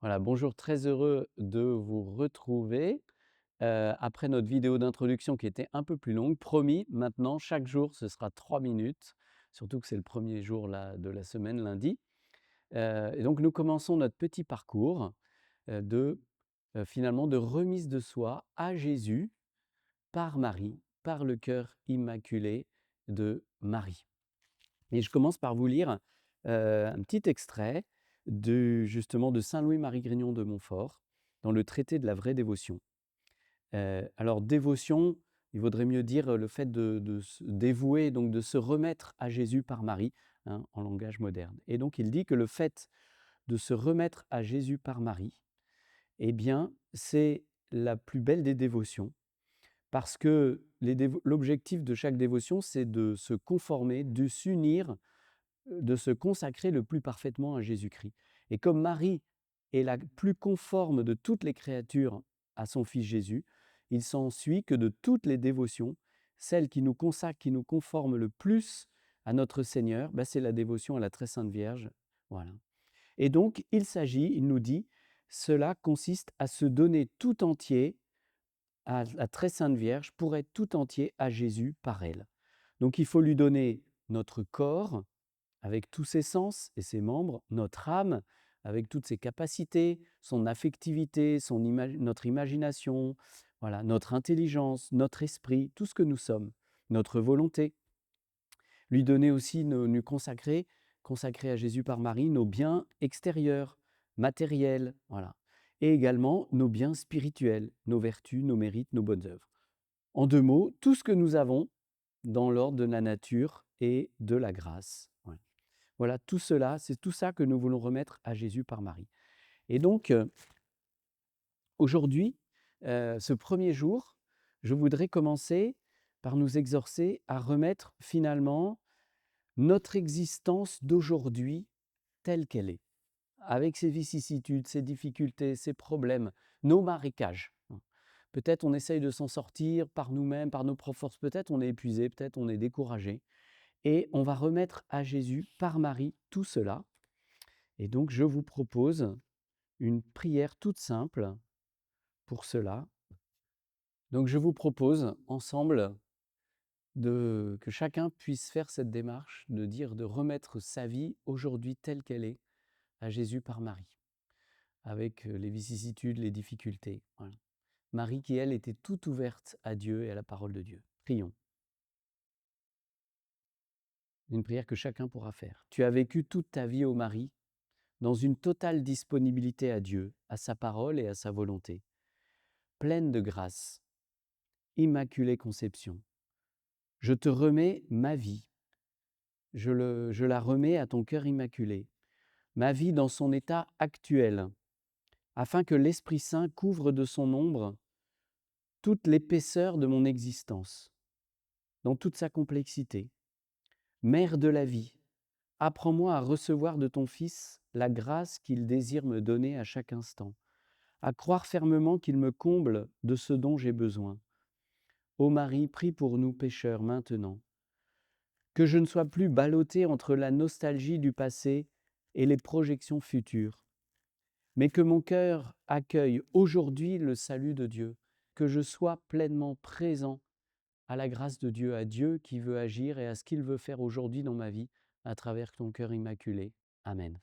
Voilà, bonjour, très heureux de vous retrouver, après notre vidéo d'introduction qui était un peu plus longue. Promis, maintenant, chaque jour, ce sera 3 minutes, surtout que c'est le premier jour là de la semaine, lundi. Et donc nous commençons notre petit parcours, finalement de remise de soi à Jésus par Marie, par le cœur immaculé de Marie. Et je commence par vous lire, un petit extrait justement de saint Louis-Marie Grignon de Montfort, dans le traité de la vraie dévotion. Alors dévotion, il vaudrait mieux dire, le fait de se dévouer, donc de se remettre à Jésus par Marie, hein, en langage moderne. Et donc il dit que le fait de se remettre à Jésus par Marie, eh bien, c'est la plus belle des dévotions, parce que l'objectif de chaque dévotion, c'est de se conformer, de s'unir, de se consacrer le plus parfaitement à Jésus-Christ. Et comme Marie est la plus conforme de toutes les créatures à son Fils Jésus, il s'ensuit que de toutes les dévotions, celle qui nous consacre, qui nous conforme le plus à notre Seigneur, c'est la dévotion à la Très Sainte Vierge. Voilà. Et donc, il nous dit, cela consiste à se donner tout entier à la Très Sainte Vierge pour être tout entier à Jésus par elle. Donc, il faut lui donner notre corps, avec tous ses sens et ses membres, notre âme, avec toutes ses capacités, son affectivité, notre imagination, voilà, notre intelligence, notre esprit, tout ce que nous sommes, notre volonté. Lui donner aussi, nous consacrer à Jésus par Marie, nos biens extérieurs, matériels, voilà. Et également nos biens spirituels, nos vertus, nos mérites, nos bonnes œuvres. En 2 mots, tout ce que nous avons dans l'ordre de la nature et de la grâce. Voilà. Voilà, tout cela, c'est tout ça que nous voulons remettre à Jésus par Marie. Et donc, aujourd'hui, ce premier jour, je voudrais commencer par nous exhorcer à remettre finalement notre existence d'aujourd'hui telle qu'elle est, avec ses vicissitudes, ses difficultés, ses problèmes, nos marécages. Peut-être on essaye de s'en sortir par nous-mêmes, par nos propres forces, peut-être on est épuisé, peut-être on est découragé. Et on va remettre à Jésus par Marie tout cela. Et donc, je vous propose une prière toute simple pour cela. Donc, je vous propose ensemble que chacun puisse faire cette démarche, de dire, de remettre sa vie aujourd'hui telle qu'elle est à Jésus par Marie, avec les vicissitudes, les difficultés. Voilà. Marie qui, elle, était toute ouverte à Dieu et à la parole de Dieu. Prions. Une prière que chacun pourra faire. Tu as vécu toute ta vie, ô Marie, dans une totale disponibilité à Dieu, à sa parole et à sa volonté, pleine de grâce, immaculée conception. Je te remets ma vie, je la remets à ton cœur immaculé, ma vie dans son état actuel, afin que l'Esprit Saint couvre de son ombre toute l'épaisseur de mon existence, dans toute sa complexité. Mère de la vie, apprends-moi à recevoir de ton Fils la grâce qu'il désire me donner à chaque instant, à croire fermement qu'il me comble de ce dont j'ai besoin. Ô Marie, prie pour nous pécheurs maintenant. Que je ne sois plus ballotté entre la nostalgie du passé et les projections futures, mais que mon cœur accueille aujourd'hui le salut de Dieu, que je sois pleinement présent à la grâce de Dieu, à Dieu qui veut agir et à ce qu'il veut faire aujourd'hui dans ma vie à travers ton cœur immaculé. Amen.